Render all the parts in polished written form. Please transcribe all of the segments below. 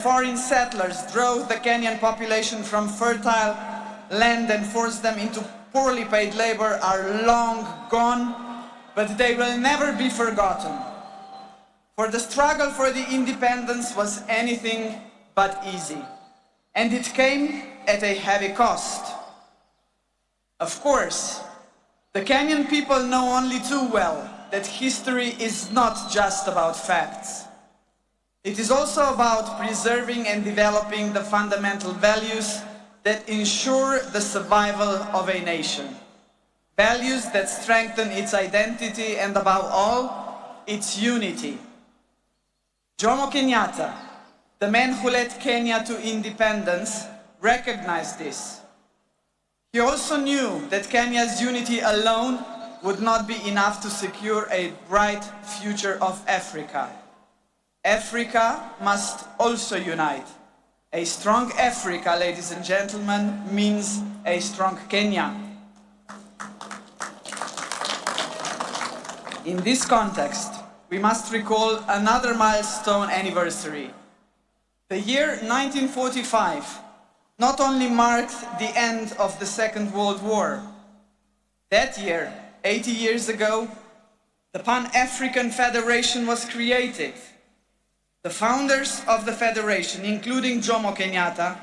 Foreign settlers drove the Kenyan population from fertile land and forced them into poorly paid labor are long gone, but they will never be forgotten. For the struggle for the independence was anything but easy, and it came at a heavy cost. Of course, the Kenyan people know only too well that history is not just about facts. It is also about preserving and developing the fundamental values that ensure the survival of a nation. Values that strengthen its identity and, above all, its unity. Jomo Kenyatta, the man who led Kenya to independence, recognized this. He also knew that Kenya's unity alone would not be enough to secure a bright future of Africa. Africa must also unite. A strong Africa, ladies and gentlemen, means a strong Kenya. In this context, we must recall another milestone anniversary. The year 1945 not only marked the end of the Second World War. That year, 80 years ago, the Pan-African Federation was created. The founders of the Federation, including Jomo Kenyatta,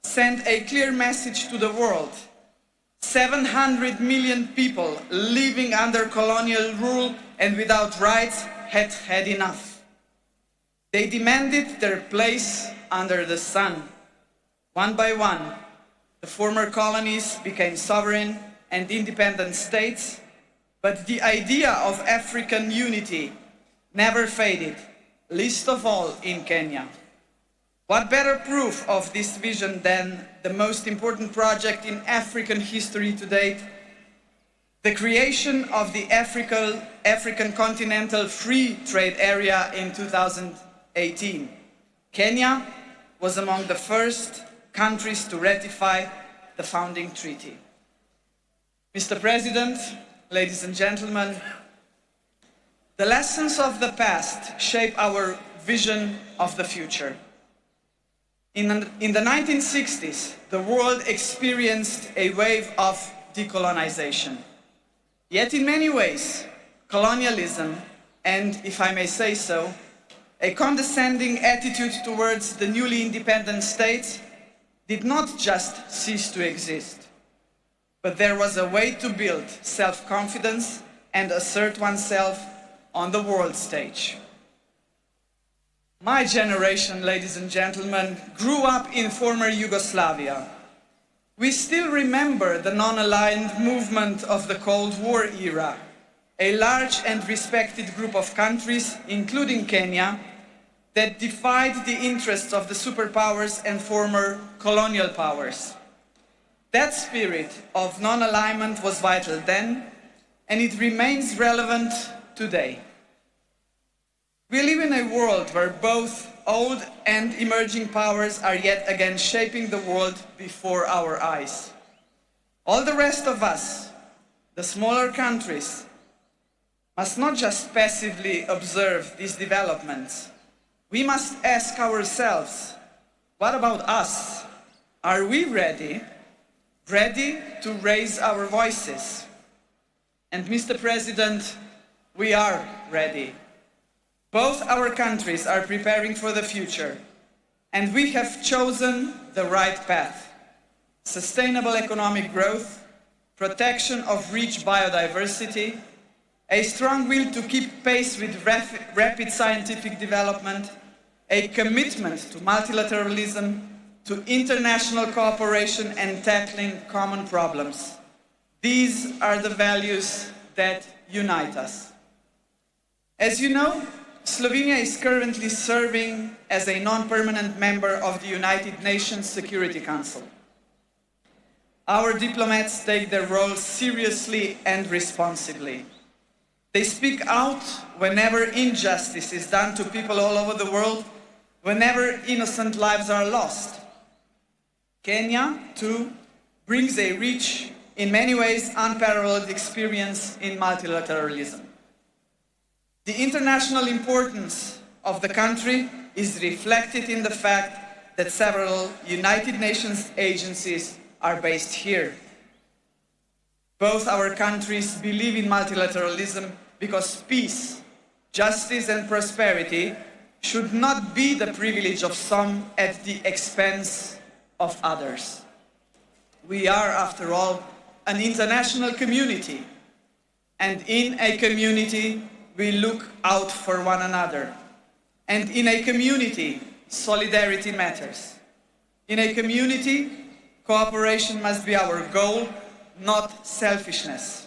sent a clear message to the world. 700 million people living under colonial rule and without rights had had enough. They demanded their place under the sun. One by one, the former colonies became sovereign and independent states, but the idea of African unity never faded, least of all in Kenya. What better proof of this vision than the most important project in African history to date, the creation of the African Continental Free Trade Area in 2018. Kenya was among the first countries to ratify the founding treaty. Mr. President, ladies and gentlemen, the lessons of the past shape our vision of the future. In the 1960s, the world experienced a wave of decolonization. Yet in many ways, colonialism, and if I may say so, a condescending attitude towards the newly independent states did not just cease to exist, but there was a way to build self-confidence and assert oneself on the world stage. My generation, ladies and gentlemen, grew up in former Yugoslavia. We still remember the non-aligned movement of the Cold War era, a large and respected group of countries, including Kenya, that defied the interests of the superpowers and former colonial powers. That spirit of non-alignment was vital then, and it remains relevant today. We live in a world where both old and emerging powers are yet again shaping the world before our eyes. All the rest of us, the smaller countries, must not just passively observe these developments. We must ask ourselves, what about us? Are we ready to raise our voices? And Mr. President, we are ready. Both our countries are preparing for the future, and we have chosen the right path. Sustainable economic growth, protection of rich biodiversity, a strong will to keep pace with rapid scientific development, a commitment to multilateralism, to international cooperation and tackling common problems. These are the values that unite us. As you know, Slovenia is currently serving as a non-permanent member of the United Nations Security Council. Our diplomats take their role seriously and responsibly. They speak out whenever injustice is done to people all over the world, whenever innocent lives are lost. Kenya, too, brings a rich, in many ways unparalleled experience in multilateralism. The international importance of the country is reflected in the fact that several United Nations agencies are based here. Both our countries believe in multilateralism because peace, justice and prosperity should not be the privilege of some at the expense of others. We are, after all, an international community, and in a community we look out for one another. And in a community, solidarity matters. In a community, cooperation must be our goal, not selfishness.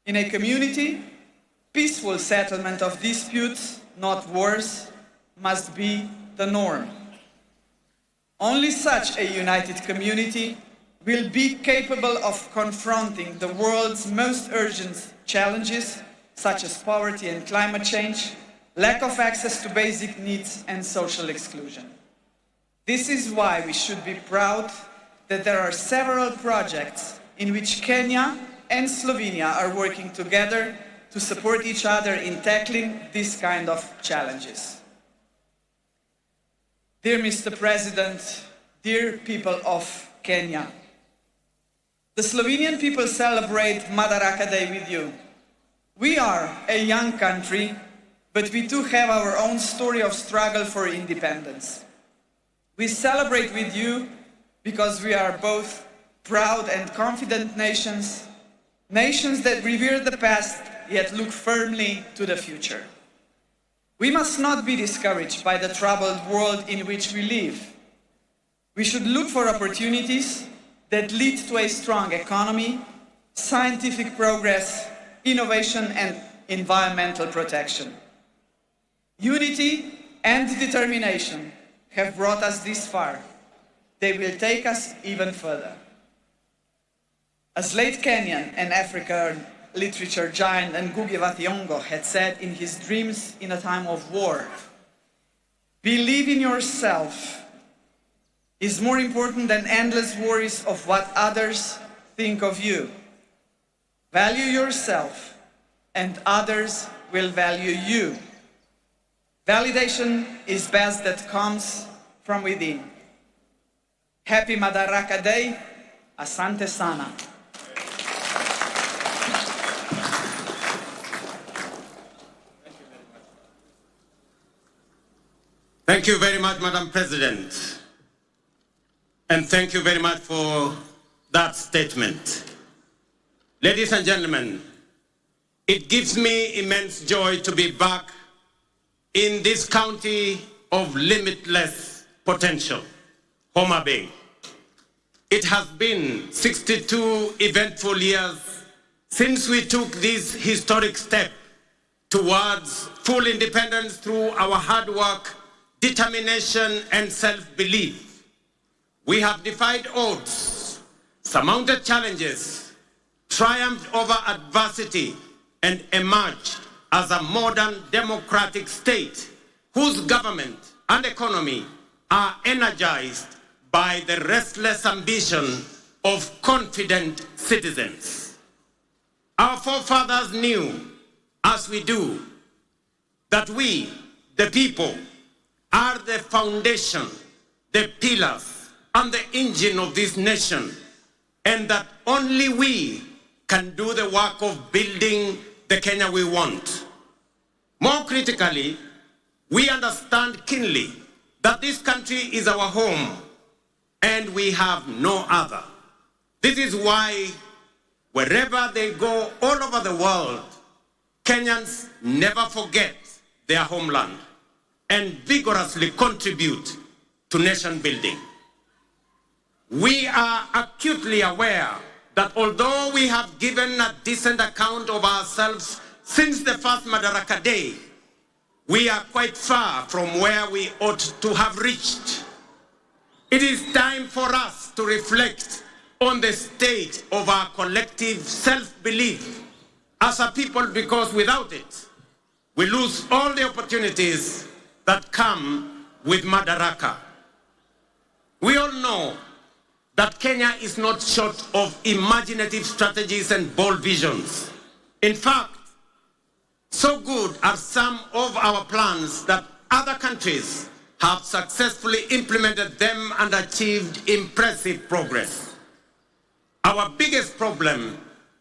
In a community, peaceful settlement of disputes, not wars, must be the norm. Only such a united community will be capable of confronting the world's most urgent challenges, such as poverty and climate change, lack of access to basic needs and social exclusion. This is why we should be proud that there are several projects in which Kenya and Slovenia are working together to support each other in tackling this kind of challenges. Dear Mr. President, dear people of Kenya, the Slovenian people celebrate Madaraka Day with you. We are a young country, but we too have our own story of struggle for independence. We celebrate with you because we are both proud and confident nations, nations that revere the past yet look firmly to the future. We must not be discouraged by the troubled world in which we live. We should look for opportunities that lead to a strong economy, scientific progress, innovation and environmental protection. Unity and determination have brought us this far. They will take us even further. As late Kenyan and African literature giant Ngugi wa Thiong'o had said in his Dreams in a Time of War, believe in yourself is more important than endless worries of what others think of you. Value yourself and others will value you. Validation is best that comes from within. Happy Madaraka Day. Asante sana. Thank you very much, Madam President. And thank you very much for that statement. Ladies and gentlemen, it gives me immense joy to be back in this county of limitless potential, Homabay. It has been 62 eventful years since we took this historic step towards full independence through our hard work, determination, and self-belief. We have defied odds, surmounted challenges, triumphed over adversity, and emerged as a modern democratic state whose government and economy are energized by the restless ambition of confident citizens. Our forefathers knew, as we do, that we, the people, are the foundation, the pillars, and the engine of this nation, and that only we can do the work of building the Kenya we want. More critically, we understand keenly that this country is our home, and we have no other. This is why, wherever they go all over the world, Kenyans never forget their homeland and vigorously contribute to nation building. We are acutely aware that although we have given a decent account of ourselves since the first Madaraka Day, we are quite far from where we ought to have reached. It is time for us to reflect on the state of our collective self-belief as a people, because without it, we lose all the opportunities that come with Madaraka. We all know that Kenya is not short of imaginative strategies and bold visions. In fact, so good are some of our plans that other countries have successfully implemented them and achieved impressive progress. Our biggest problem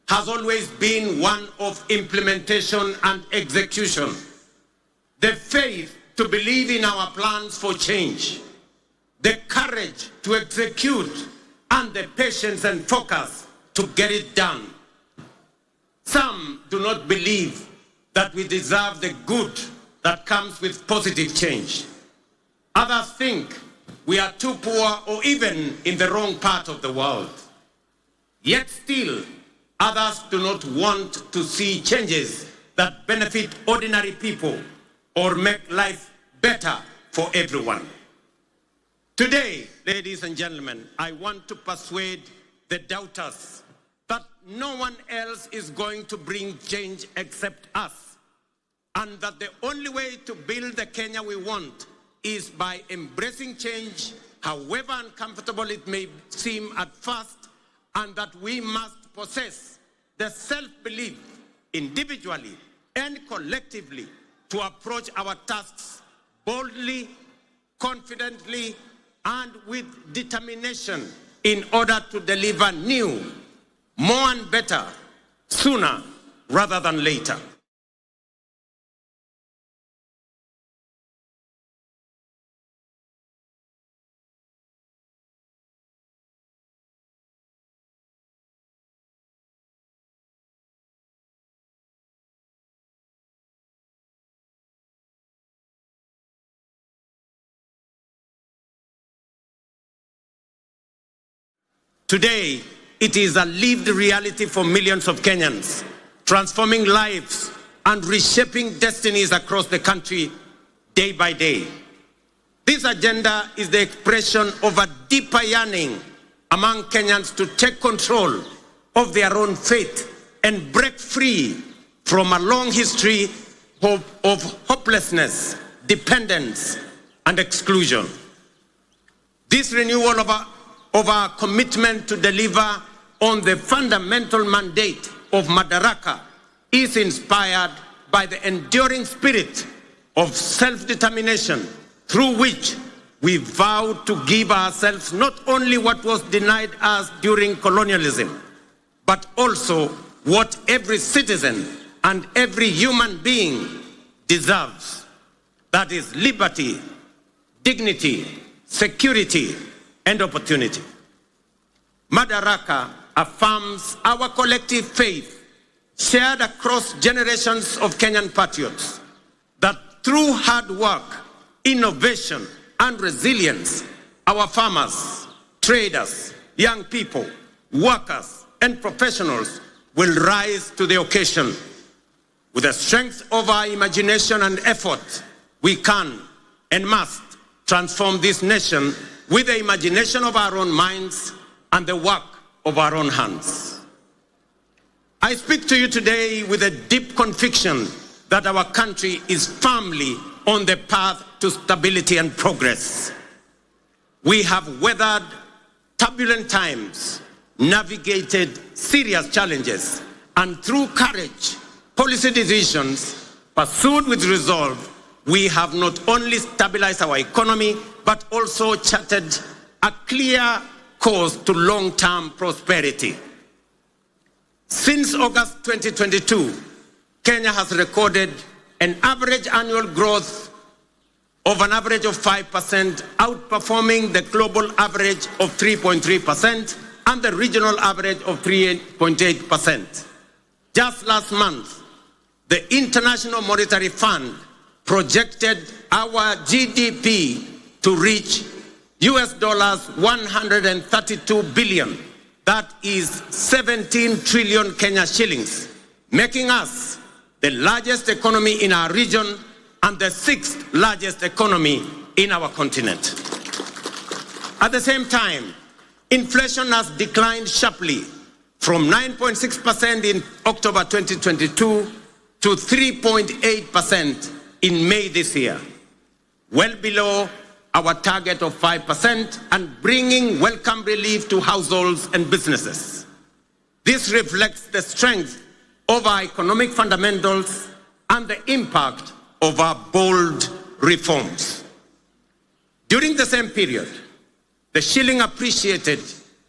has always been one of implementation and execution. The faith to believe in our plans for change, the courage to execute, and the patience and focus to get it done. Some do not believe that we deserve the good that comes with positive change. Others think we are too poor or even in the wrong part of the world. Yet still, others do not want to see changes that benefit ordinary people or make life better for everyone. Today, ladies and gentlemen, I want to persuade the doubters that no one else is going to bring change except us, and that the only way to build the Kenya we want is by embracing change, however uncomfortable it may seem at first, and that we must possess the self-belief individually and collectively to approach our tasks boldly, confidently, and with determination in order to deliver new, more and better, sooner rather than later. Today, it is a lived reality for millions of Kenyans, transforming lives and reshaping destinies across the country day by day. This agenda is the expression of a deeper yearning among Kenyans to take control of their own fate and break free from a long history of hopelessness, dependence, and exclusion. This renewal of our commitment to deliver on the fundamental mandate of Madaraka is inspired by the enduring spirit of self-determination through which we vow to give ourselves not only what was denied us during colonialism, but also what every citizen and every human being deserves. That is liberty, dignity, security, and opportunity. Madaraka affirms our collective faith, shared across generations of Kenyan patriots, that through hard work, innovation, and resilience, our farmers, traders, young people, workers, and professionals will rise to the occasion. With the strength of our imagination and effort, we can and must transform this nation with the imagination of our own minds and the work of our own hands. I speak to you today with a deep conviction that our country is firmly on the path to stability and progress. We have weathered turbulent times, navigated serious challenges, and through courage, policy decisions pursued with resolve, we have not only stabilized our economy, but also charted a clear course to long-term prosperity. Since August 2022, Kenya has recorded an average annual growth of an average of 5%, outperforming the global average of 3.3% and the regional average of 3.8%. Just last month, the International Monetary Fund projected our GDP to reach US dollars 132 billion. That is 17 trillion Kenya shillings, making us the largest economy in our region and the 6th largest economy in our continent. At the same time, inflation has declined sharply from 9.6% in October 2022 to 3.8% in May this year, well below our target of 5% and bringing welcome relief to households and businesses. This reflects the strength of our economic fundamentals and the impact of our bold reforms. During the same period, the shilling appreciated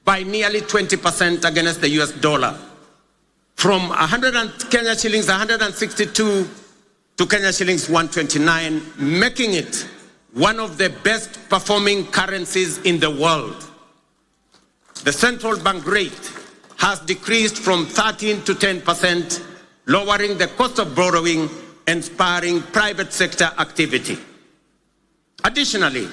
by nearly 20% against the US dollar, from Kenya shillings 162 to Kenya shillings 129, making it one of the best performing currencies in the world. The central bank rate has decreased from 13 to 10%, lowering the cost of borrowing and spurring private sector activity. Additionally,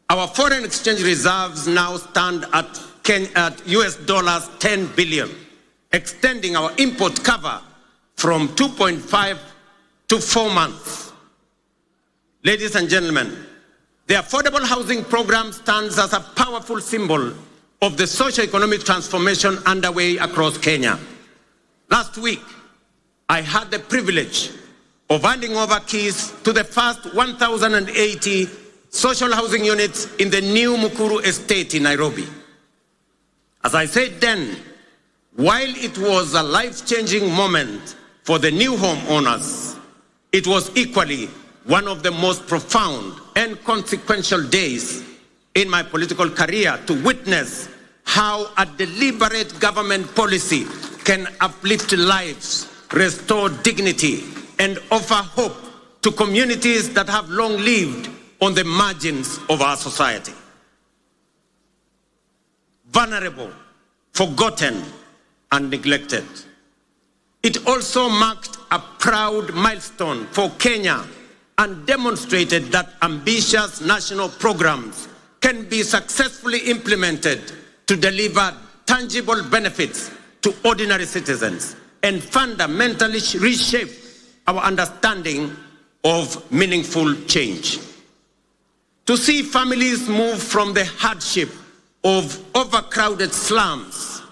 our foreign exchange reserves now stand at US dollars 10 billion, extending our import cover from 2.5 to 4 months. Ladies and gentlemen, the affordable housing program stands as a powerful symbol of the socio-economic transformation underway across Kenya. Last week, I had the privilege of handing over keys to the first 1,080 social housing units in the new Mukuru estate in Nairobi. As I said then, while it was a life-changing moment for the new homeowners, it was equally one of the most profound and consequential days in my political career to witness how a deliberate government policy can uplift lives, restore dignity, and offer hope to communities that have long lived on the margins of our society. Vulnerable, forgotten, and neglected. It also marked a proud milestone for Kenya and demonstrated that ambitious national programs can be successfully implemented to deliver tangible benefits to ordinary citizens and fundamentally reshape our understanding of meaningful change. To see families move from the hardship of overcrowded slums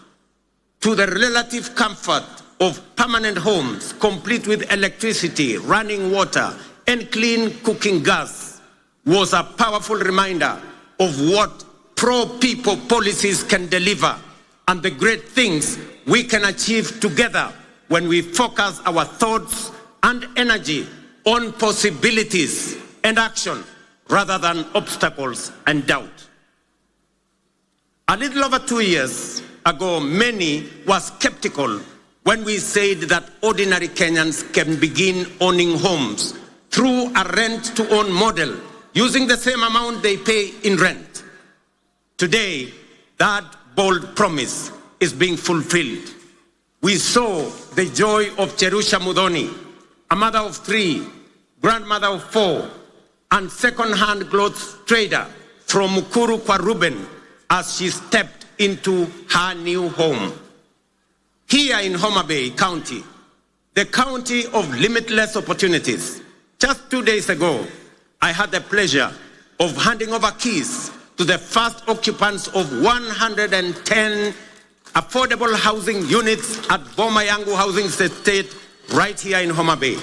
to the relative comfort of permanent homes, complete with electricity, running water, and clean cooking gas, was a powerful reminder of what pro-people policies can deliver and the great things we can achieve together when we focus our thoughts and energy on possibilities and action rather than obstacles and doubt. A little over 2 years ago, many were skeptical when we said that ordinary Kenyans can begin owning homes through a rent-to-own model using the same amount they pay in rent. Today, that bold promise is being fulfilled. We saw the joy of Cherusha Mudhoni, a mother of 3, grandmother of 4, and second-hand clothes trader from Mukuru kwa Ruben as she stepped into her new home. Here in Homabay County, the county of limitless opportunities, just 2 days ago, I had the pleasure of handing over keys to the first occupants of 110 affordable housing units at Boma Yangu Housing Estate right here in Homabay.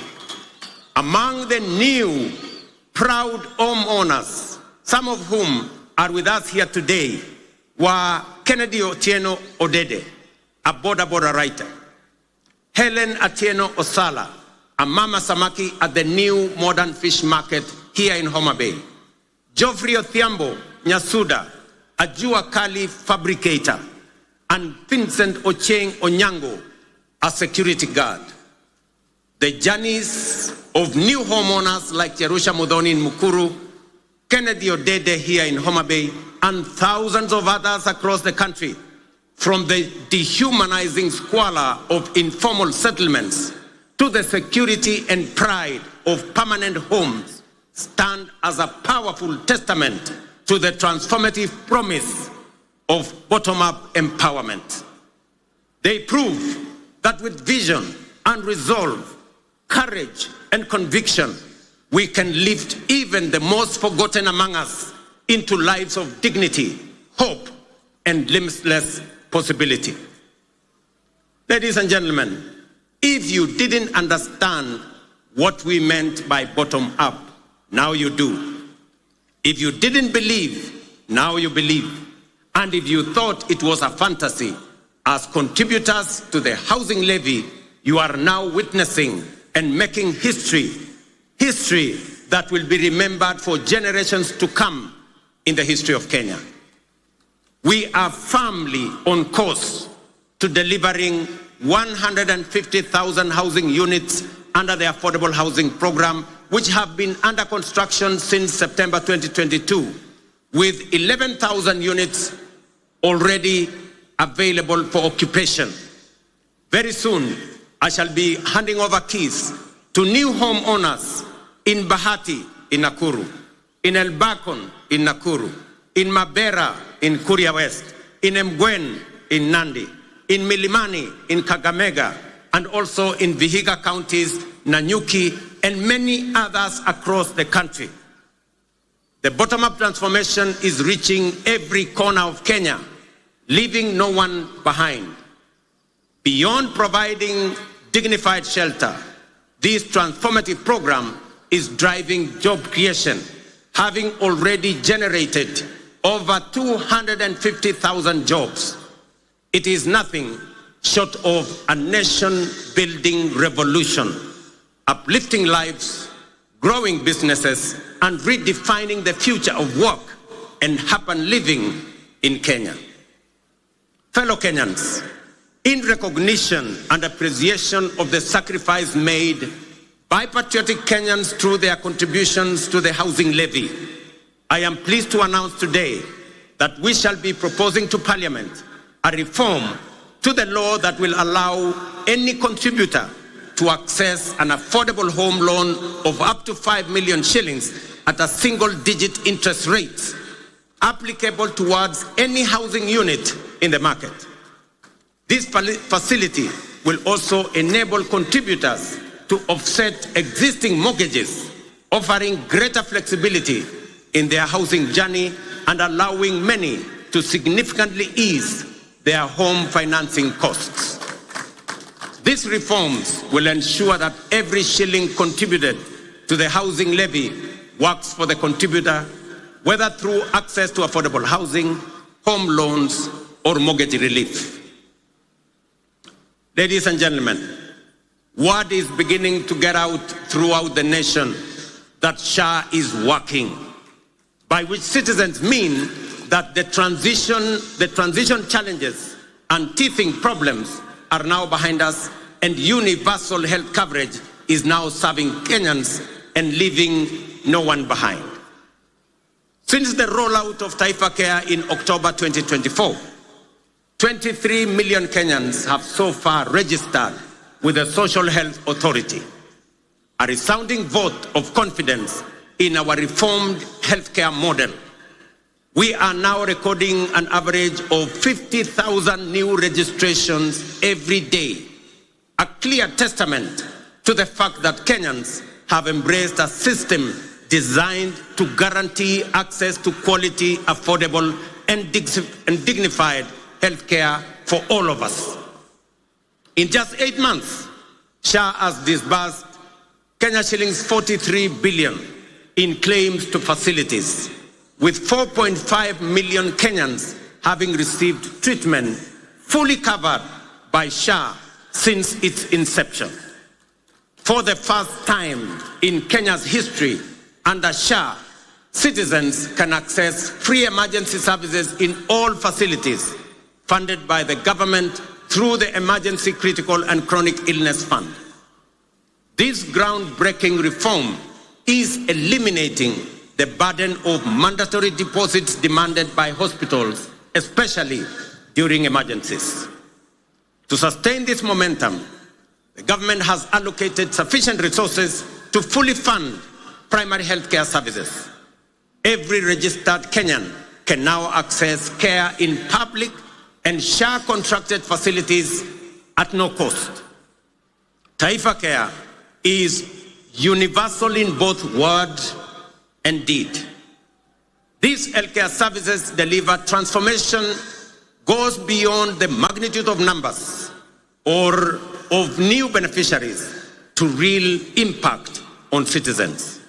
Among the new proud homeowners, some of whom are with us here today, were Kennedy Otieno Odede, a border writer, Helen Atieno Osala, a mama samaki at the new modern fish market here in Homabay, Geoffrey Othiambo Nyasuda, a jua kali fabricator, and Vincent Ocheng Onyango, a security guard. The journeys of new homeowners like Cherusha Mudhoni in Mukuru, Kennedy Odede here in Homabay, and thousands of others across the country, from the dehumanizing squalor of informal settlements to the security and pride of permanent homes, stand as a powerful testament to the transformative promise of bottom-up empowerment. They prove that with vision and resolve, courage and conviction, we can lift even the most forgotten among us into lives of dignity, hope, and limitless possibility. Ladies and gentlemen, if you didn't understand what we meant by bottom-up, now you do. If you didn't believe, now you believe. And if you thought it was a fantasy, as contributors to the housing levy, you are now witnessing and making history that will be remembered for generations to come in the history of Kenya. We are firmly on course to delivering 150,000 housing units under the Affordable Housing Program, which have been under construction since September 2022, with 11,000 units already available for occupation. Very soon, I shall be handing over keys to new homeowners in Bahati in Nakuru, in Elbakon in Nakuru, in Mabera in Kuria West, in Mgwen in Nandi, in Milimani in Kakamega, and also in Vihiga counties, Nanyuki, and many others across the country. The bottom-up transformation is reaching every corner of Kenya, leaving no one behind. Beyond providing dignified shelter, this transformative program is driving job creation, having already generated over 250,000 jobs. It is nothing short of a nation-building revolution, uplifting lives, growing businesses, and redefining the future of work and urban living in Kenya. Fellow Kenyans, in recognition and appreciation of the sacrifice made by patriotic Kenyans through their contributions to the housing levy, I am pleased to announce today that we shall be proposing to Parliament a reform to the law that will allow any contributor to access an affordable home loan of up to 5 million shillings at a single-digit interest rate, applicable towards any housing unit in the market. This facility will also enable contributors to offset existing mortgages, offering greater flexibility in their housing journey and allowing many to significantly ease their home financing costs. These reforms will ensure that every shilling contributed to the housing levy works for the contributor, whether through access to affordable housing, home loans, or mortgage relief. Ladies and gentlemen, word is beginning to get out throughout the nation that SHA is working, by which citizens mean that the transition challenges and teething problems are now behind us, and universal health coverage is now serving Kenyans and leaving no one behind. Since the rollout of Taifa Care in October 2024, 23 million Kenyans have so far registered with the Social Health Authority, a resounding vote of confidence in our reformed healthcare model. We are now recording an average of 50,000 new registrations every day, a clear testament to the fact that Kenyans have embraced a system designed to guarantee access to quality, affordable, and dignified healthcare for all of us. In just 8 months, SHA has disbursed Kenya shillings 43 billion in claims to facilities, with 4.5 million Kenyans having received treatment fully covered by SHA since its inception. For the first time in Kenya's history, under SHA, citizens can access free emergency services in all facilities funded by the government through the Emergency Critical and Chronic Illness Fund. This groundbreaking reform is eliminating the burden of mandatory deposits demanded by hospitals, especially during emergencies. To sustain this momentum, the government has allocated sufficient resources to fully fund primary healthcare services. Every registered Kenyan can now access care in public and SHA-contracted facilities at no cost. Taifa Care is universal in both word and deed. These healthcare services deliver transformation goes beyond the magnitude of numbers or of new beneficiaries to real impact on citizens.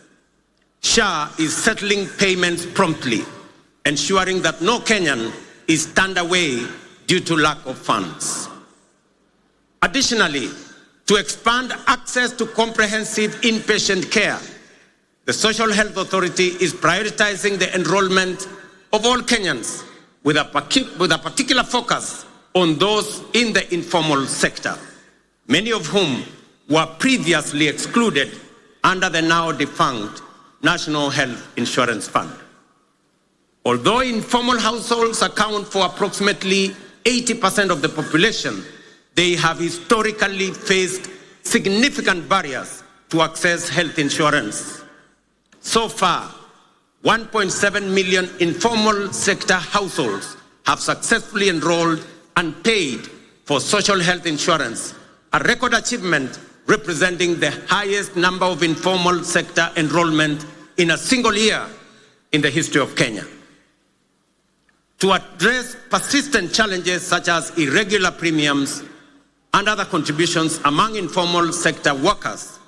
SHA is settling payments promptly, ensuring that no Kenyan is turned away due to lack of funds. Additionally, to expand access to comprehensive inpatient care, the Social Health Authority is prioritizing the enrollment of all Kenyans with a particular focus on those in the informal sector, many of whom were previously excluded under the now defunct National Health Insurance Fund. Although informal households account for approximately 80% of the population, they have historically faced significant barriers to access health insurance. So far, 1.7 million informal sector households have successfully enrolled and paid for social health insurance, a record achievement representing the highest number of informal sector enrollment in a single year in the history of Kenya. To address persistent challenges such as irregular premiums and other contributions among informal sector workers,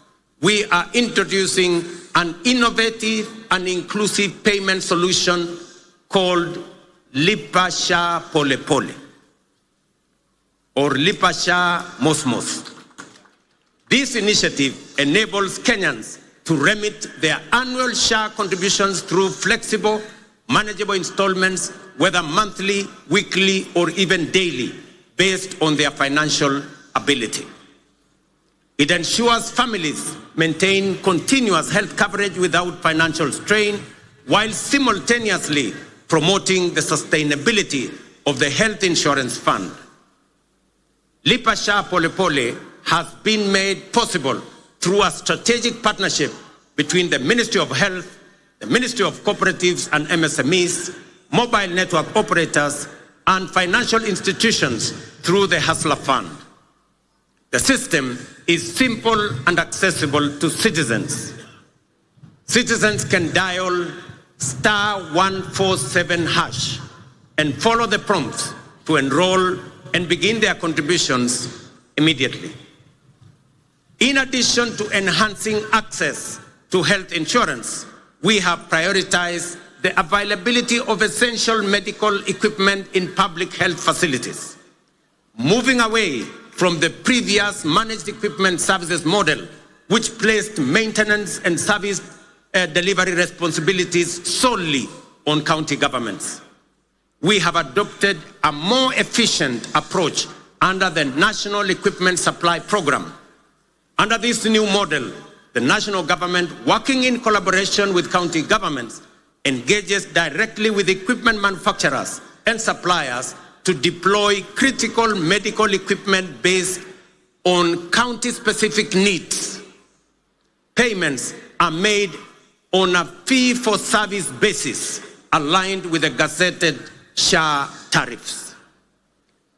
we are introducing an innovative and inclusive payment solution called Lipa Sha Pole Pole or Lipa Sha Mos Mos. This initiative enables Kenyans to remit their annual SHA contributions through flexible, manageable installments, whether monthly, weekly, or even daily, based on their financial ability. It ensures families maintain continuous health coverage without financial strain, while simultaneously promoting the sustainability of the health insurance fund. Lipa Sha Pole Pole has been made possible through a strategic partnership between the Ministry of Health, the Ministry of Cooperatives and MSMEs, mobile network operators, and financial institutions through the Hustler Fund. The system is simple and accessible to citizens. Citizens can dial *147# and follow the prompts to enroll and begin their contributions immediately. In addition to enhancing access to health insurance, we have prioritized the availability of essential medical equipment in public health facilities, moving away from the previous managed equipment services model, which placed maintenance and service delivery responsibilities solely on county governments. We have adopted a more efficient approach under the National Equipment Supply Program. Under this new model, the national government, working in collaboration with county governments, engages directly with equipment manufacturers and suppliers to deploy critical medical equipment based on county-specific needs. Payments are made on a fee-for-service basis aligned with the gazetted SHA tariffs.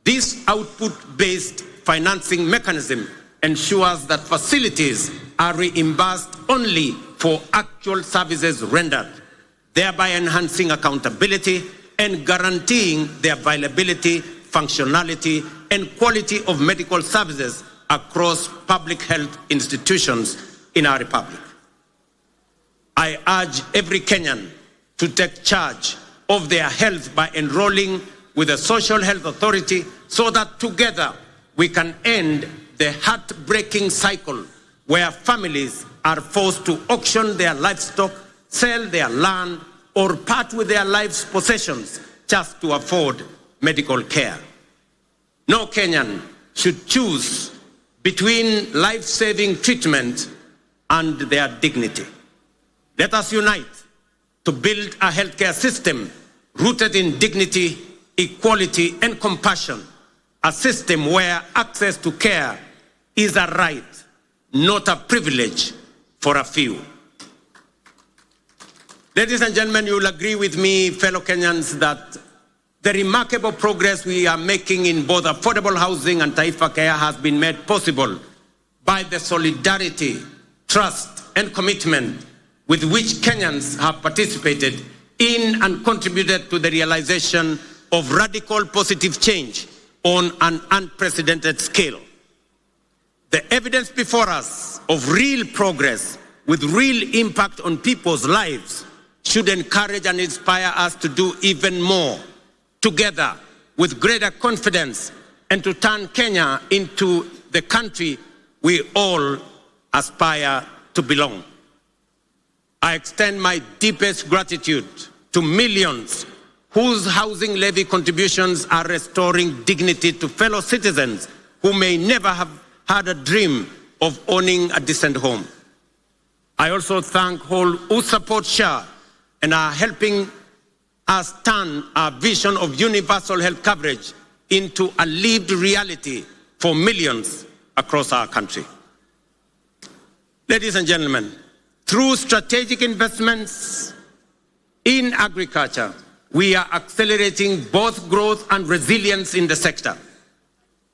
This output-based financing mechanism ensures that facilities are reimbursed only for actual services rendered, thereby enhancing accountability and guaranteeing the availability, functionality, and quality of medical services across public health institutions in our republic. I urge every Kenyan to take charge of their health by enrolling with the Social Health Authority so that together we can end the heartbreaking cycle where families are forced to auction their livestock, sell their land, or part with their life's possessions just to afford medical care. No Kenyan should choose between life-saving treatment and their dignity. Let us unite to build a healthcare system rooted in dignity, equality, and compassion, a system where access to care is a right, not a privilege for a few. Ladies and gentlemen, you will agree with me, fellow Kenyans, that the remarkable progress we are making in both affordable housing and Taifa Care has been made possible by the solidarity, trust, and commitment with which Kenyans have participated in and contributed to the realization of radical positive change on an unprecedented scale. The evidence before us of real progress with real impact on people's lives should encourage and inspire us to do even more together with greater confidence and to turn Kenya into the country we all aspire to belong. I extend my deepest gratitude to millions whose housing levy contributions are restoring dignity to fellow citizens who may never have had a dream of owning a decent home. I also thank all who support SHA and are helping us turn our vision of universal health coverage into a lived reality for millions across our country. Ladies and gentlemen, through strategic investments in agriculture, we are accelerating both growth and resilience in the sector.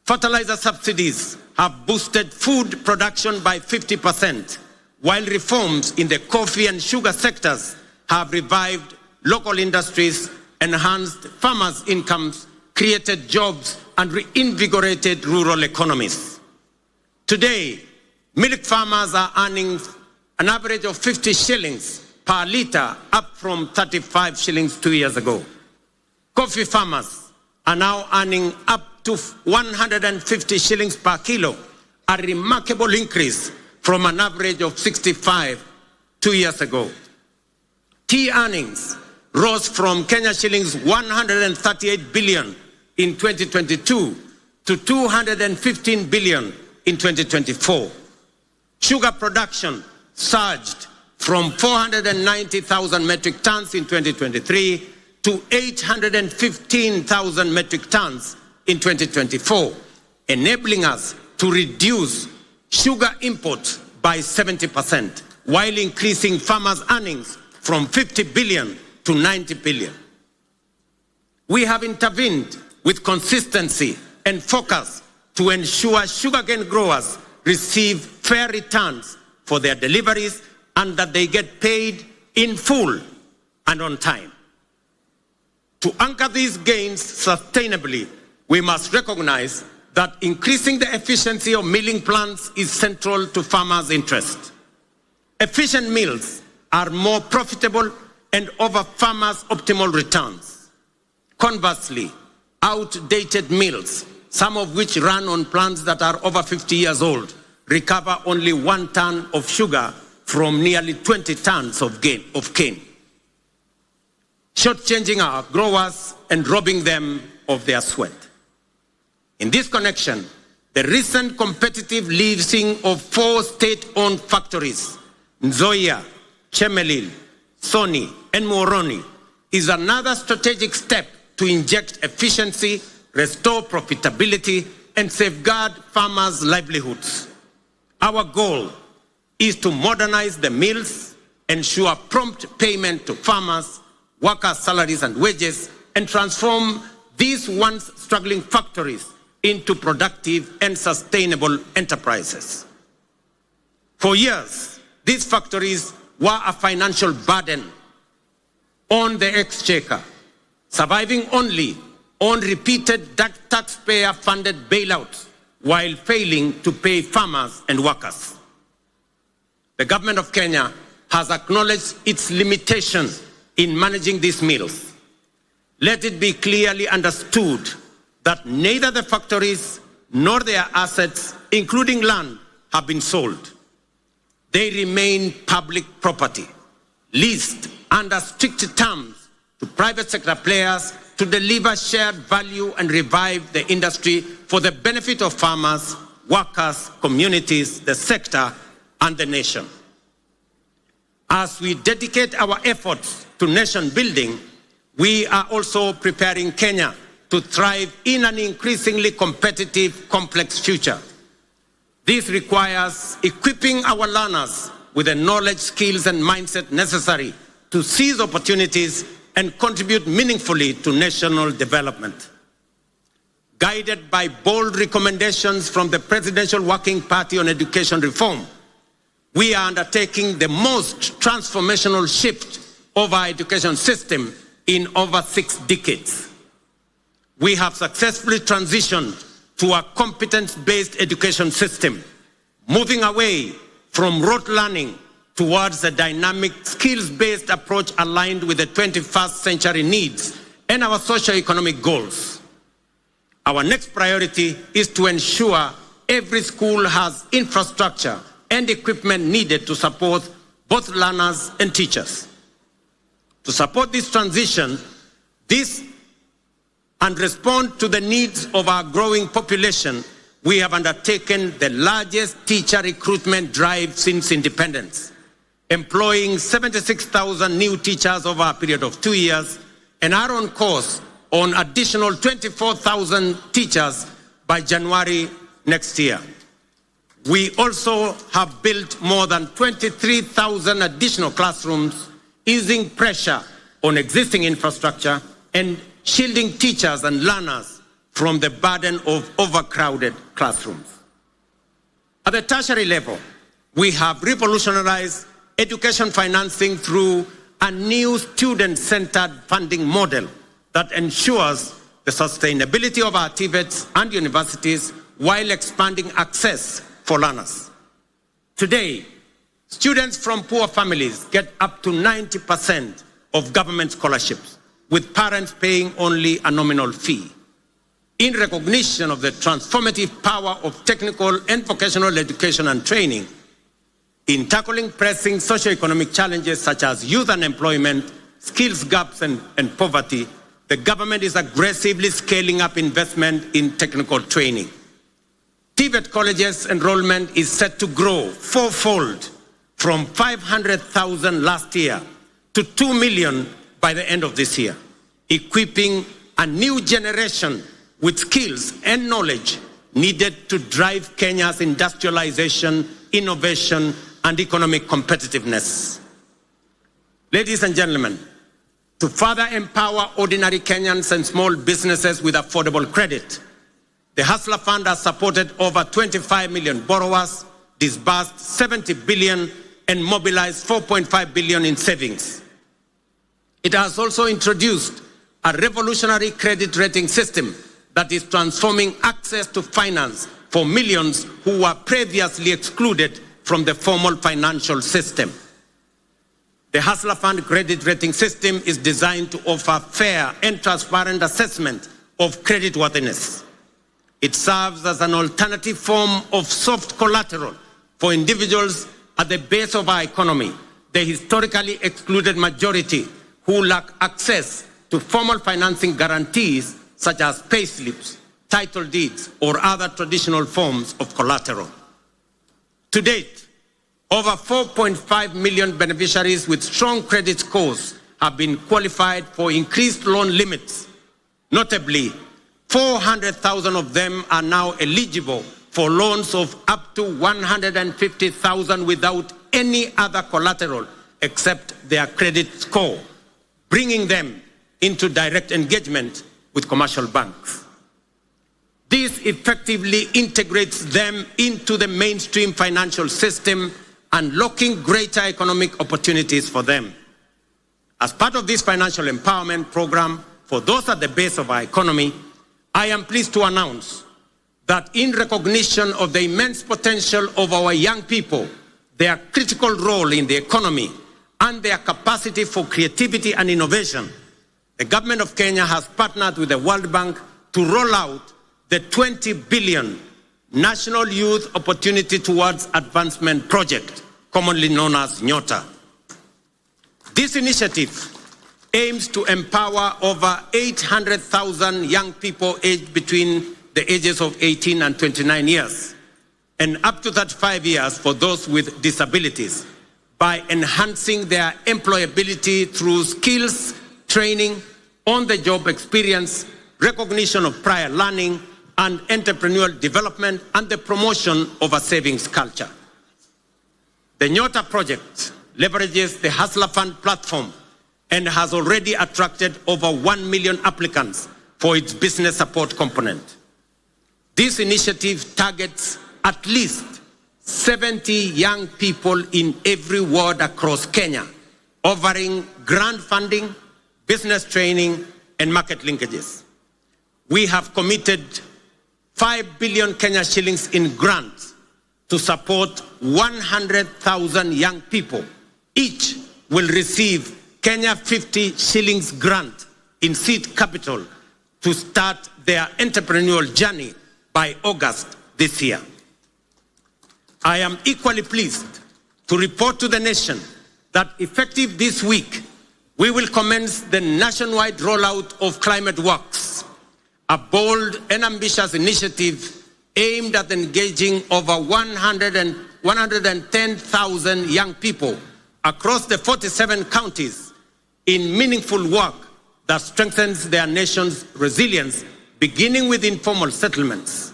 Fertilizer subsidies have boosted food production by 50%, while reforms in the coffee and sugar sectors have revived local industries, enhanced farmers' incomes, created jobs, and reinvigorated rural economies. Today, milk farmers are earning an average of 50 shillings per litre, up from 35 shillings 2 years ago. Coffee farmers are now earning up to 150 shillings per kilo, a remarkable increase from an average of 65 2 years ago. Tea earnings rose from Kenya shillings 138 billion in 2022 to 215 billion in 2024. Sugar production surged from 490,000 metric tons in 2023 to 815,000 metric tons in 2024, enabling us to reduce sugar imports by 70%, while increasing farmers' earnings from 50 billion to 90 billion. We have intervened with consistency and focus to ensure sugarcane growers receive fair returns for their deliveries and that they get paid in full and on time. To anchor these gains sustainably, we must recognize that increasing the efficiency of milling plants is central to farmers' interest. Efficient mills are more profitable and offer farmers optimal returns. Conversely, outdated mills, some of which run on plants that are over 50 years old, recover only 1 ton of sugar from nearly 20 tons of cane, shortchanging our growers and robbing them of their sweat. In this connection, the recent competitive leasing of 4 state-owned factories, Nzoia, Chemelil, Sony, and Moroni, is another strategic step to inject efficiency, restore profitability, and safeguard farmers' livelihoods. Our goal is to modernize the mills, ensure prompt payment to farmers, workers' salaries and wages, and transform these once struggling factories into productive and sustainable enterprises. For years, these factories were a financial burden on the exchequer, surviving only on repeated taxpayer-funded bailouts while failing to pay farmers and workers. The government of Kenya has acknowledged its limitations in managing these mills. Let it be clearly understood that neither the factories nor their assets, including land, have been sold. They remain public property, leased under strict terms to private sector players to deliver shared value and revive the industry for the benefit of farmers, workers, communities, the sector, and the nation. As we dedicate our efforts to nation building, we are also preparing Kenya to thrive in an increasingly competitive, complex future. This requires equipping our learners with the knowledge, skills, and mindset necessary to seize opportunities and contribute meaningfully to national development. Guided by bold recommendations from the Presidential Working Party on Education Reform, we are undertaking the most transformational shift of our education system in over 6 decades. We have successfully transitioned to a competence-based education system, moving away from rote learning towards a dynamic, skills-based approach aligned with the 21st century needs and our socio-economic goals. Our next priority is to ensure every school has infrastructure and equipment needed to support both learners and teachers. To support this transition, and respond to the needs of our growing population, we have undertaken the largest teacher recruitment drive since independence, employing 76,000 new teachers over a period of 2 years, and are on course on additional 24,000 teachers by January next year. We also have built more than 23,000 additional classrooms, easing pressure on existing infrastructure and shielding teachers and learners from the burden of overcrowded classrooms. At the tertiary level, we have revolutionized education financing through a new student-centered funding model that ensures the sustainability of our TVETs and universities while expanding access for learners. Today, students from poor families get up to 90% of government scholarships, with parents paying only a nominal fee. In recognition of the transformative power of technical and vocational education and training in tackling pressing socioeconomic challenges such as youth unemployment, skills gaps, and poverty, the government is aggressively scaling up investment in technical training. TVET colleges enrollment is set to grow fourfold from 500,000 last year to 2 million by the end of this year, equipping a new generation with skills and knowledge needed to drive Kenya's industrialization, innovation, and economic competitiveness. Ladies and gentlemen, to further empower ordinary Kenyans and small businesses with affordable credit, the Hustler Fund has supported over 25 million borrowers, disbursed 70 billion, and mobilized 4.5 billion in savings. It has also introduced a revolutionary credit rating system that is transforming access to finance for millions who were previously excluded from the formal financial system. The Hustler Fund credit rating system is designed to offer fair and transparent assessment of creditworthiness. It serves as an alternative form of soft collateral for individuals at the base of our economy, the historically excluded majority who lack access to formal financing guarantees such as payslips, title deeds, or other traditional forms of collateral. To date, over 4.5 million beneficiaries with strong credit scores have been qualified for increased loan limits. Notably, 400,000 of them are now eligible for loans of up to 150,000 without any other collateral except their credit score, bringing them into direct engagement with commercial banks. This effectively integrates them into the mainstream financial system, unlocking greater economic opportunities for them. As part of this financial empowerment program for those at the base of our economy, I am pleased to announce that in recognition of the immense potential of our young people, their critical role in the economy, and their capacity for creativity and innovation, the government of Kenya has partnered with the World Bank to roll out the 20 billion National Youth Opportunity Towards Advancement Project, commonly known as NYOTA. This initiative aims to empower over 800,000 young people aged between the ages of 18 and 29 years, and up to 35 years for those with disabilities, by enhancing their employability through skills, training, on-the-job experience, recognition of prior learning, and entrepreneurial development, and the promotion of a savings culture. The NYOTA project leverages the Hustler Fund platform and has already attracted over 1 million applicants for its business support component. This initiative targets at least 70 young people in every ward across Kenya, offering grant funding, business training, and market linkages. We have committed 5 billion Kenya shillings in grants to support 100,000 young people. Each will receive Kenya 50 shillings grant in seed capital to start their entrepreneurial journey by August this year. I am equally pleased to report to the nation that effective this week, we will commence the nationwide rollout of Climate Works, a bold and ambitious initiative aimed at engaging over 110,000 young people across the 47 counties in meaningful work that strengthens their nation's resilience, beginning with informal settlements.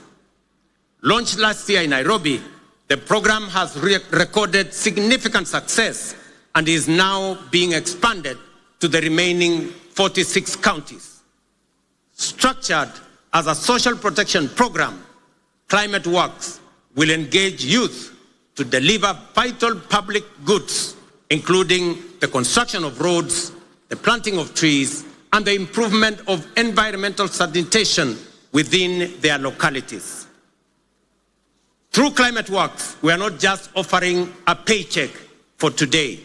Launched last year in Nairobi, the program has recorded significant success and is now being expanded to the remaining 46 counties. Structured as a social protection program, Climate Works will engage youth to deliver vital public goods, including the construction of roads, the planting of trees, and the improvement of environmental sanitation within their localities. Through Climate Works, we are not just offering a paycheck for today.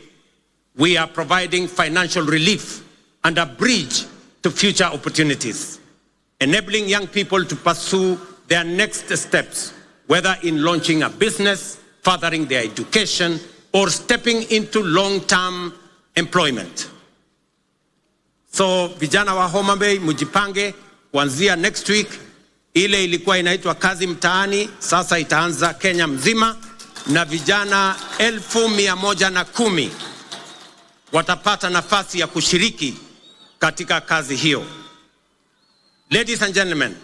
We are providing financial relief and a bridge to future opportunities, enabling young people to pursue their next steps, whether in launching a business, furthering their education, or stepping into long-term employment. So vijana wa Homabay, mujipange kuanzia next week. Ile ilikuwa inaitwa kazi mtaani, sasa itaanza Kenya mzima, na vijana 110,000 watapata nafasi ya kushiriki katika kazi hiyo. Ladies and gentlemen,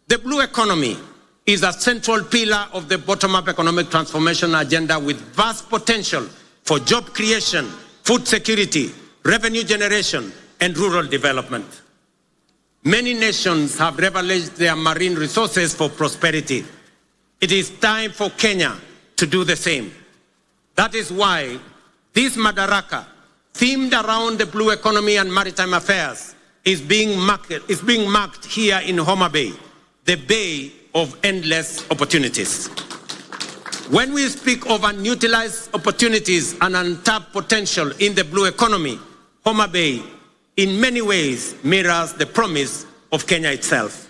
the blue economy is a central pillar of the bottom-up economic transformation agenda with vast potential for job creation, food security, revenue generation, and rural development. Many nations have leveraged their marine resources for prosperity. It is time for Kenya to do the same. That is why this Madaraka, themed around the blue economy and maritime affairs, is being marked here in Homabay, the bay of endless opportunities. When we speak of unutilized opportunities and untapped potential in the blue economy, Homabay in many ways mirrors the promise of Kenya itself.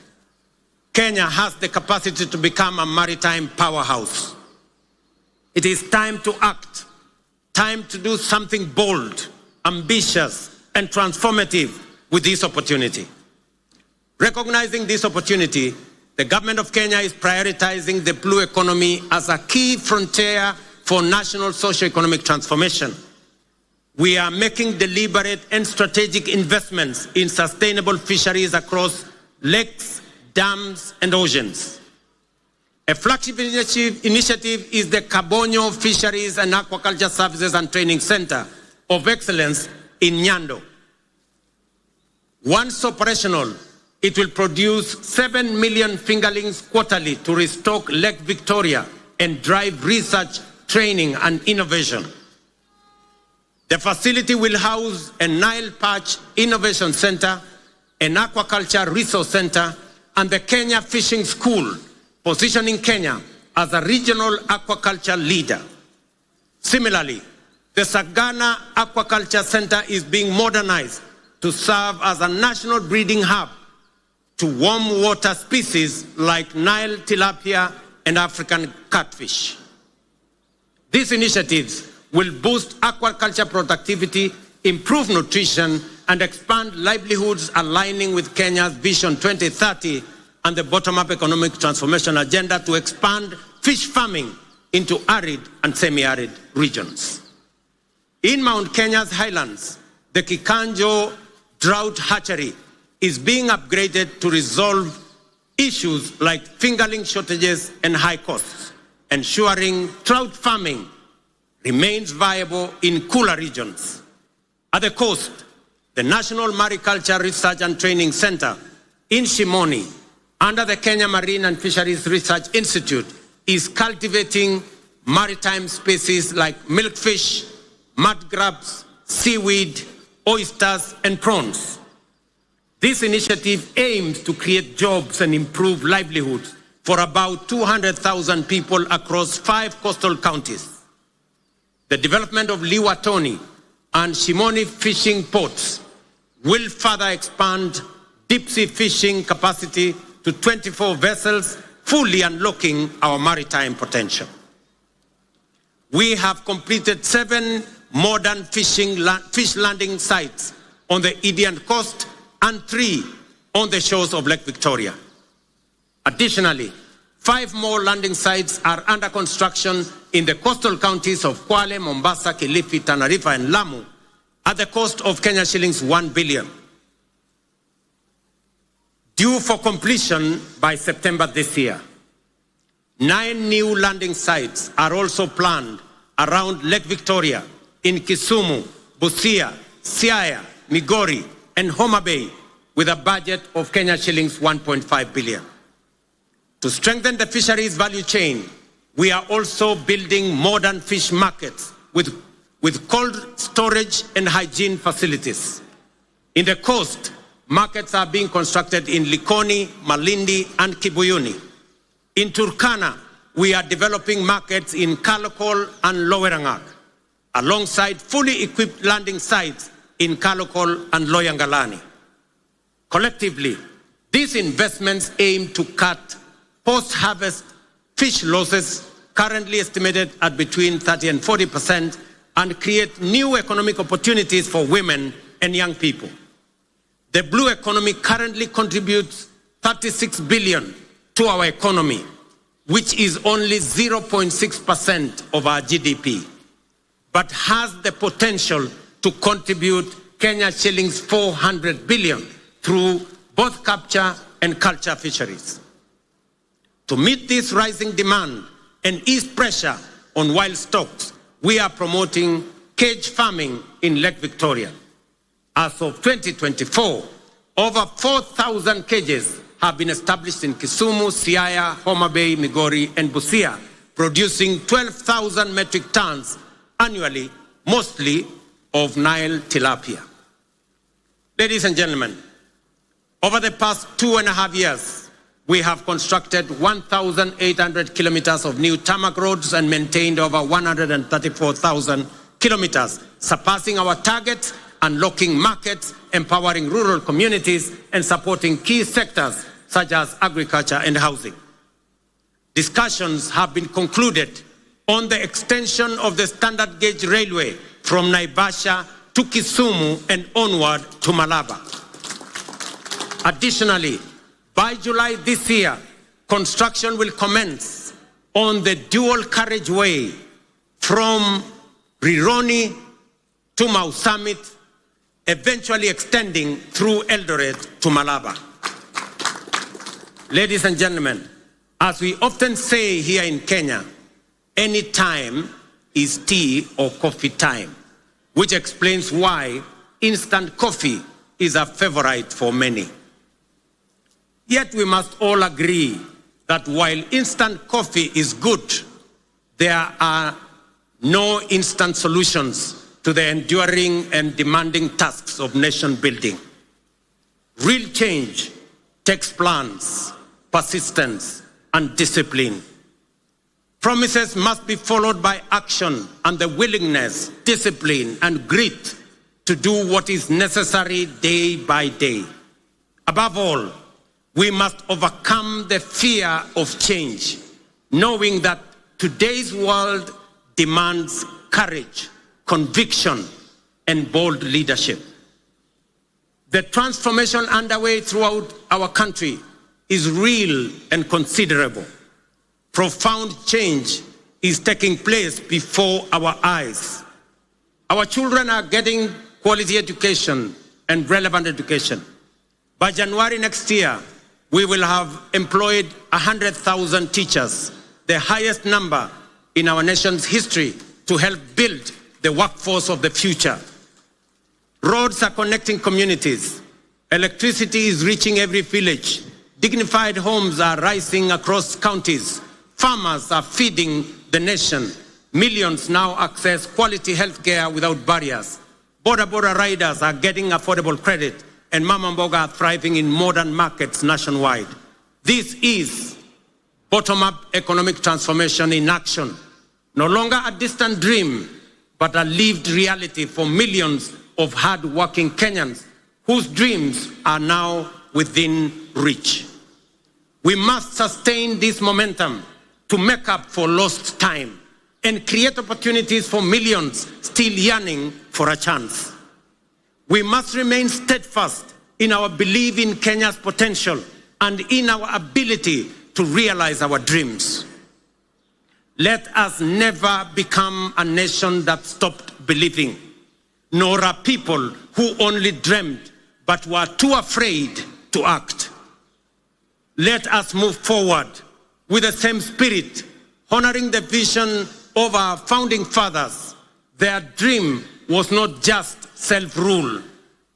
Kenya has the capacity to become a maritime powerhouse. It is time to act, time to do something bold, ambitious, and transformative with this opportunity. Recognizing this opportunity, the government of Kenya is prioritizing the blue economy as a key frontier for national socio-economic transformation. We are making deliberate and strategic investments in sustainable fisheries across lakes, dams, and oceans. A flagship initiative is the Kabonyo Fisheries and Aquaculture Services and Training Center of Excellence in Nyando. Once operational, it will produce 7 million fingerlings quarterly to restock Lake Victoria and drive research, training, and innovation. The facility will house a Nile Perch Innovation Center, an Aquaculture Resource Center, and the Kenya Fishing School, positioning Kenya as a regional aquaculture leader. Similarly, the Sagana Aquaculture Center is being modernized to serve as a national breeding hub to warm water species like Nile tilapia and African catfish. These initiatives will boost aquaculture productivity, improve nutrition, and expand livelihoods, aligning with Kenya's Vision 2030 and the bottom-up economic transformation agenda to expand fish farming into arid and semi-arid regions. In Mount Kenya's highlands, the Kikanjo drought hatchery is being upgraded to resolve issues like fingerling shortages and high costs, ensuring trout farming remains viable in cooler regions. At the coast, the National Mariculture Research and Training Center in Shimoni, under the Kenya Marine and Fisheries Research Institute, is cultivating maritime species like milkfish, mud crabs, seaweed, oysters, and prawns. This initiative aims to create jobs and improve livelihoods for about 200,000 people across 5 coastal counties. The development of Liwatoni and Shimoni fishing ports will further expand deep-sea fishing capacity to 24 vessels, fully unlocking our maritime potential. We have completed 7 modern fish landing sites on the Indian coast and 3 on the shores of Lake Victoria. Additionally, 5 more landing sites are under construction in the coastal counties of Kwale, Mombasa, Kilifi, Tana River, and Lamu at the cost of Kenya shillings 1 billion. Due for completion by September this year. 9 new landing sites are also planned around Lake Victoria, in Kisumu, Busia, Siaya, Migori, and Homabay, with a budget of Kenya shillings 1.5 billion. To strengthen the fisheries value chain, we are also building modern fish markets with cold storage and hygiene facilities. In the coast, markets are being constructed in Likoni, Malindi, and Kibuyuni. In Turkana, we are developing markets in Kalokol and Lowerangak, alongside fully equipped landing sites in Kalokol and Loyangalani. Collectively, these investments aim to cut post-harvest fish losses, currently estimated at between 30% and 40%, and create new economic opportunities for women and young people. The blue economy currently contributes 36 billion to our economy, which is only 0.6% of our GDP, but has the potential to contribute Kenya shillings 400 billion through both capture and culture fisheries. To meet this rising demand and ease pressure on wild stocks, we are promoting cage farming in Lake Victoria. As of 2024, over 4,000 cages have been established in Kisumu, Siaya, Homabay, Migori, and Busia, producing 12,000 metric tons annually, mostly of Nile tilapia. Ladies and gentlemen, over the past 2.5 years, we have constructed 1,800 kilometers of new tarmac roads and maintained over 134,000 kilometers, surpassing our targets, unlocking markets, empowering rural communities, and supporting key sectors such as agriculture and housing. Discussions have been concluded on the extension of the standard gauge railway from Naivasha to Kisumu and onward to Malaba. Additionally, by July this year, construction will commence on the dual carriageway from Rironi to Mau Summit, eventually extending through Eldoret to Malaba. Ladies and gentlemen, as we often say here in Kenya, any time is tea or coffee time, which explains why instant coffee is a favorite for many. Yet we must all agree that while instant coffee is good, there are no instant solutions to the enduring and demanding tasks of nation building. Real change takes plans, persistence, and discipline. Promises must be followed by action and the willingness, discipline, and grit to do what is necessary day by day. Above all, we must overcome the fear of change, knowing that today's world demands courage, conviction, and bold leadership. The transformation underway throughout our country is real and considerable. Profound change is taking place before our eyes. Our children are getting quality education and relevant education. By January next year, we will have employed 100,000 teachers, the highest number in our nation's history, to help build the workforce of the future. Roads are connecting communities. Electricity is reaching every village. Dignified homes are rising across counties. Farmers are feeding the nation. Millions now access quality health care without barriers. Border riders are getting affordable credit, and Mama Mboga are thriving in modern markets nationwide. This is bottom-up economic transformation in action. No longer a distant dream, but a lived reality for millions of hard-working Kenyans whose dreams are now within reach. We must sustain this momentum to make up for lost time. and create opportunities for millions still yearning for a chance. We must remain steadfast in our belief in Kenya's potential and in our ability to realize our dreams. Let us never become a nation that stopped believing, nor a people who only dreamed but were too afraid to act. Let us move forward with the same spirit, honoring the vision of our founding fathers. Their dream was not just self-rule,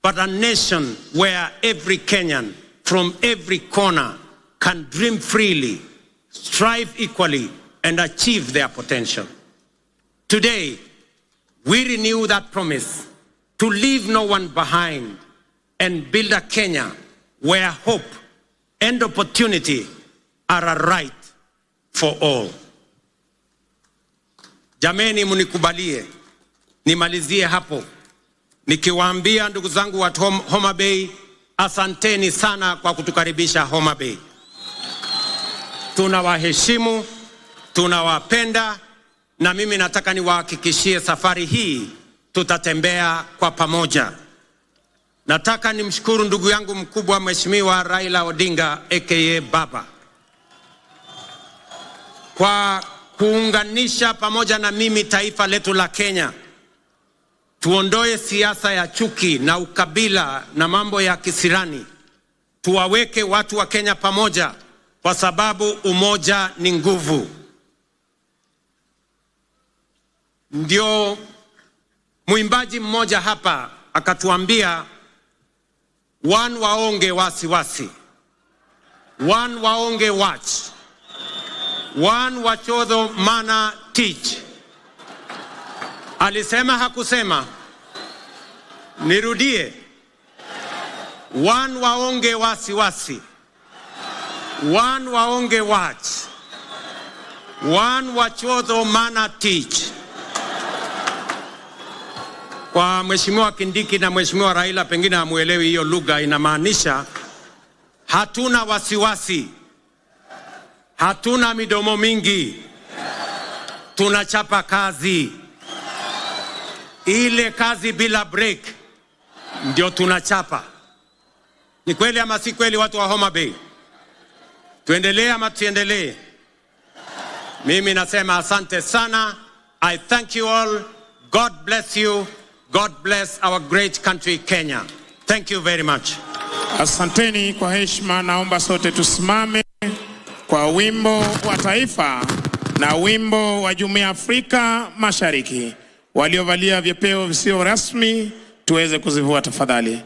but a nation where every Kenyan from every corner can dream freely, strive equally, and achieve their potential. Today, we renew that promise to leave no one behind and build a Kenya where hope and opportunity are a right for all. Jameni, munikubalie nimalizie hapo nikiwaambia ndugu zangu wa Homabay, asanteni sana kwa kutukaribisha Homabay. Tunawaheshimu, tunawapenda, na mimi nataka niwahakikishie safari hii tutatembea kwa pamoja. Nataka nimshukuru ndugu yangu mkubwa Mheshimiwa Raila Odinga aka Baba kwa kuunganisha pamoja na mimi taifa letu la Kenya. Tuondoe siasa ya chuki na ukabila na mambo ya kisirani. Tuwaweke watu wa Kenya pamoja kwa sababu umoja ni nguvu. Ndio mwimbaji mmoja hapa akatuambia, one waonge wasiwasi, one waonge watch, one wachodho mana teach. Alisema hakusema? Nirudie. One waonge wasiwasi, one waonge watch, one wachodho mana teach. Kwa Mheshimiwa Kindiki na Mheshimiwa Raila pengine hamuelewi hiyo lugha, inamaanisha hatuna wasiwasi, hatuna midomo mingi, tunachapa kazi. Ile kazi bila break ndio tunachapa. Ni kweli ama si kweli watu wa Homabay? Tuendelee ama tuendelee? Mimi nasema asante sana. I thank you all. God bless you. God bless our great country Kenya. Thank you very much. Asanteni kwa heshima. Naomba sote tusimame kwa wimbo wa taifa na wimbo wa Jumuiya ya Afrika Mashariki. Waliovalia vyepeo visio rasmi tuweze kuzivua tafadhali.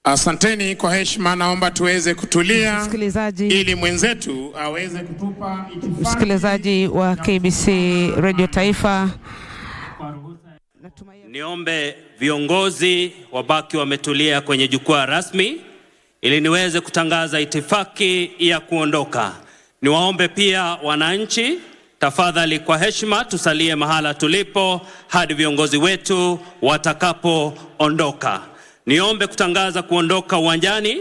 Asanteni kwa heshima. Naomba tuweze kutulia ili mwenzetu aweze kutupa itifaki. Msikilizaji wa KBC Radio Taifa, niombe viongozi wabaki wametulia kwenye jukwaa rasmi ili niweze kutangaza itifaki ya kuondoka. Niwaombe pia wananchi Tafadhali kwa heshima tusalie mahala tulipo hadi viongozi wetu watakapoondoka. Niombe kutangaza kuondoka uwanjani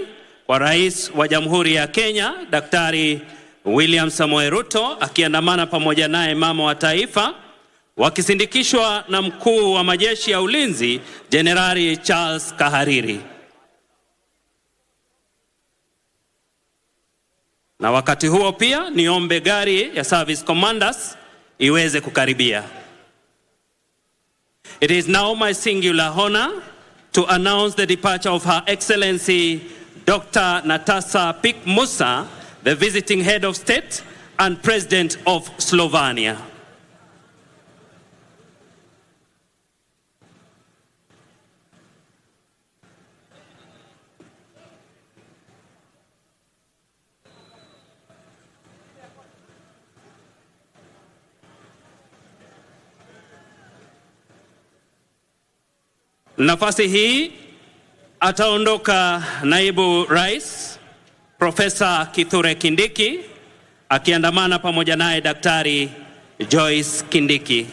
kwa Rais wa Jamhuri ya Kenya, Daktari William Samoei Ruto, akiandamana pamoja naye mama wa taifa, wakisindikishwa na mkuu wa majeshi ya ulinzi, Jenerali Charles Kahariri. Na wakati huo pia niombe gari ya Service Commanders iweze kukaribia. It is now my singular honor to announce the departure of Her Excellency Dr. Natasa Pik Musa, the visiting head of state and president of Slovenia. Nafasi hii ataondoka naibu rais Profesa Kithure Kindiki akiandamana pamoja naye Daktari Joyce Kindiki.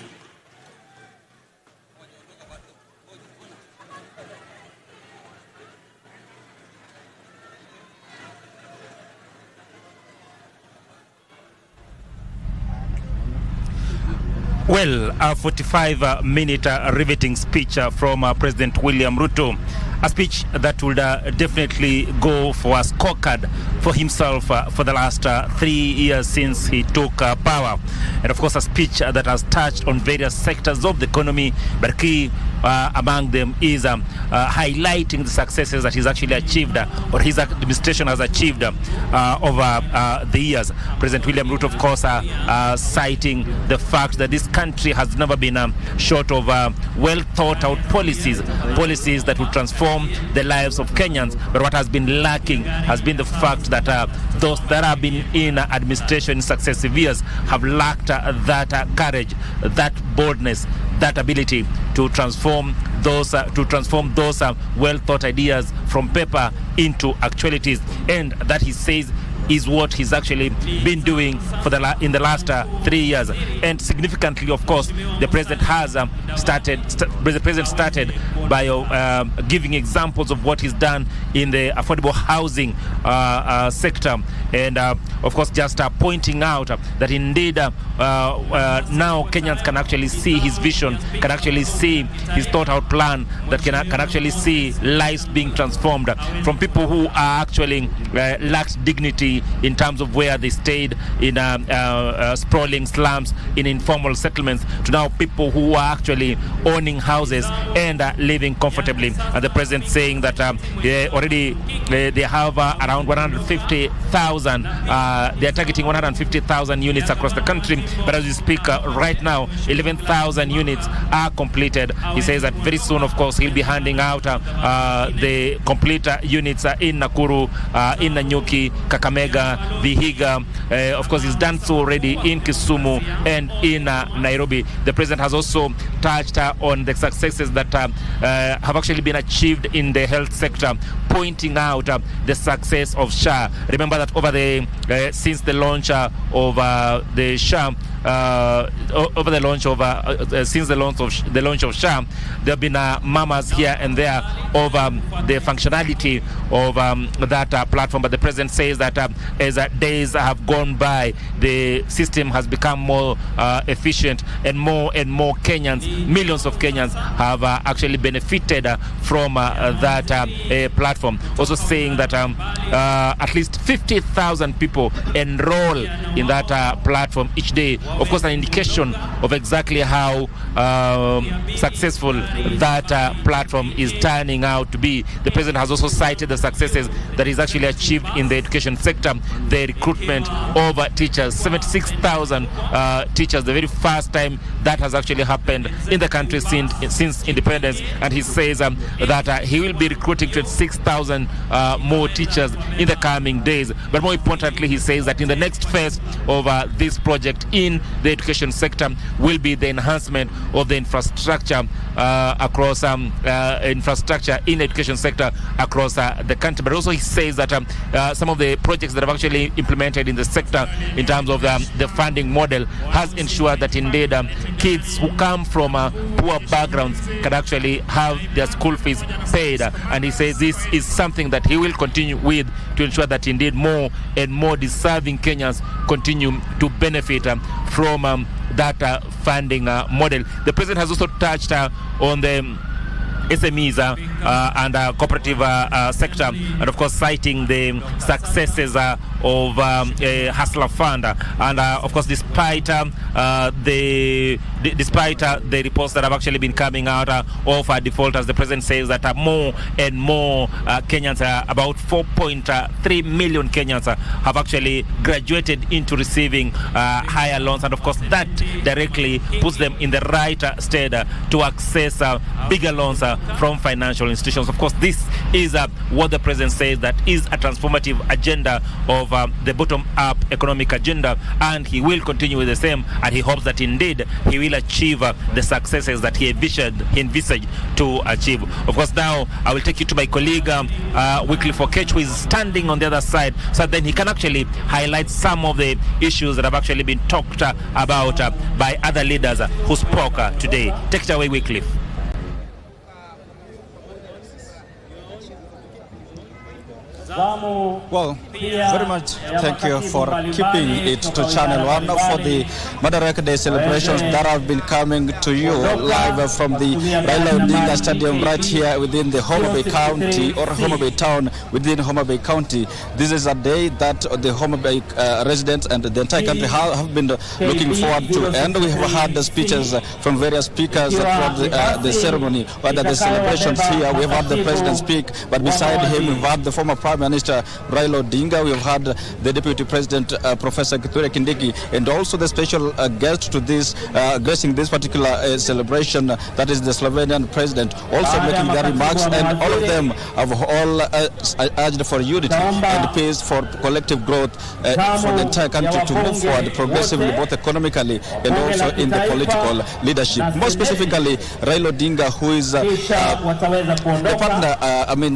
Well, a 45-minute riveting speech from President William Ruto. A speech that would definitely go for a scorecard for himself for the last 3 years since he took power. And of course, a speech that has touched on various sectors of the economy, but key among them is highlighting the successes that he's actually achieved, or his administration has achieved over the years. President William Ruto, of course, citing the fact that this country has never been short of well thought out policies that would transform the lives of Kenyans. But what has been lacking has been the fact that those that have been in administration in successive years have lacked that courage, that boldness, that ability to transform those well thought ideas from paper into actualities. And that, he says, is what he's actually been doing for in the last 3 years. And significantly, of course, the president has started by giving examples of what he's done in the affordable housing sector, and of course just pointing out that indeed now Kenyans can actually see his vision, can actually see his thought out plan, that can actually see lives being transformed from people who are actually lacked dignity in terms of where they stayed in sprawling slums, in informal settlements, to now people who are actually owning houses and living comfortably. And the president saying that already they have around 150,000, they are targeting 150,000 units across the country, but as we speak right now 11,000 units are completed. He says that very soon, of course, he'll be handing out the complete units in Nakuru, in Nanyuki, Kakamega, Vihiga. Of course, he's done so already in Kisumu and in Nairobi. The president has also touched on the successes that have actually been achieved in the health sector, pointing out the success of SHA. Remember that over the since the launch of the SHA, since the launch of SHA, there have been mamas here and there over the functionality of that platform. But the president says that as days have gone by, the system has become more efficient, and more Kenyans, millions of Kenyans, have actually benefited from that platform. Also saying that at least 50,000 people enroll in that platform each day. Of course, an indication of exactly how successful that platform is turning out to be. The president has also cited the successes that is actually achieved in the education sector, the recruitment of teachers, 76,000 teachers, the very first time that has actually happened in the country since independence. And he says that he will be recruiting 26,000 more teachers in the coming days. But more importantly, he says that in the next phase of this project in the education sector will be the enhancement of the infrastructure across infrastructure in the education sector across the country. But also he says that some of the projects that have actually implemented in the sector in terms of the funding model has ensured that indeed kids who come from poor backgrounds can actually have their school fees paid. And he says this is something that he will continue with to ensure that indeed more and more deserving Kenyans continue to benefit from that funding model. The president has also touched on the SMEs and cooperative sector, and of course citing the successes of Hustler Fund, and of course despite the reports that have actually been coming out of defaulters, the president says that more and more Kenyans, about 4.3 million Kenyans have actually graduated into receiving higher loans, and of course that directly puts them in the right state to access bigger loans from financial institutions. Of course, this is what the president says that is a transformative agenda of the bottom-up economic agenda, and he will continue with the same, and he hopes that indeed he will achieve the successes that he envisaged to achieve. Of course, now I will take you to my colleague Wycliffe Okech, who is standing on the other side, so then he can actually highlight some of the issues that have actually been talked about by other leaders who spoke today. Take it away, Wycliffe. Well, very much thank you for keeping it to Channel 1 for the Madaraka Day celebrations that have been coming to you live from the Raila Odinga Stadium right here within the Homabay County, or Homabay Town within Homabay County. This is a day that the Homabay residents and the entire country have been looking forward to, and we have heard the speeches from various speakers throughout the ceremony, whether the celebrations here. We have heard the president speak, but beside him we've heard the former Prime Minister Raila Odinga, we have had the Deputy President Professor Kithure Kindiki, and also the special guest to this gracing this particular celebration, that is the Slovenian President, also making their remarks, and all of them have all urged for unity and peace, for collective growth for the entire country to move forward progressively, both economically and also in the political leadership. More specifically, Raila Odinga, who is the partner,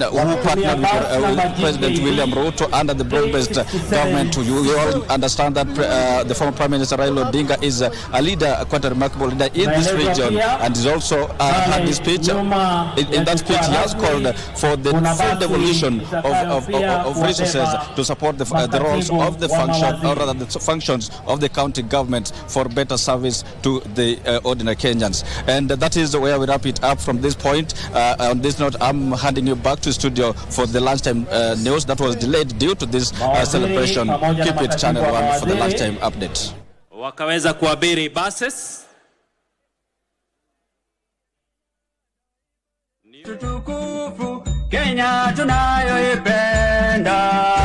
who partnered with President William Ruto under the broad-based government. You all understand that the former Prime Minister Raila Odinga is a leader, quite a remarkable leader in this region, and he's also had this speech. In that speech, he has called for the full devolution of resources to support the roles of the function, or rather the functions of the county government, for better service to the ordinary Kenyans. And that is where we wrap it up from this point. On this note, I'm handing you back to studio for the lunchtime news that was delayed due to this celebration. Keep it Channel 1 for the lunchtime update. Wakaweza kuabiri buses. Tutukufu Kenya tunayoipenda.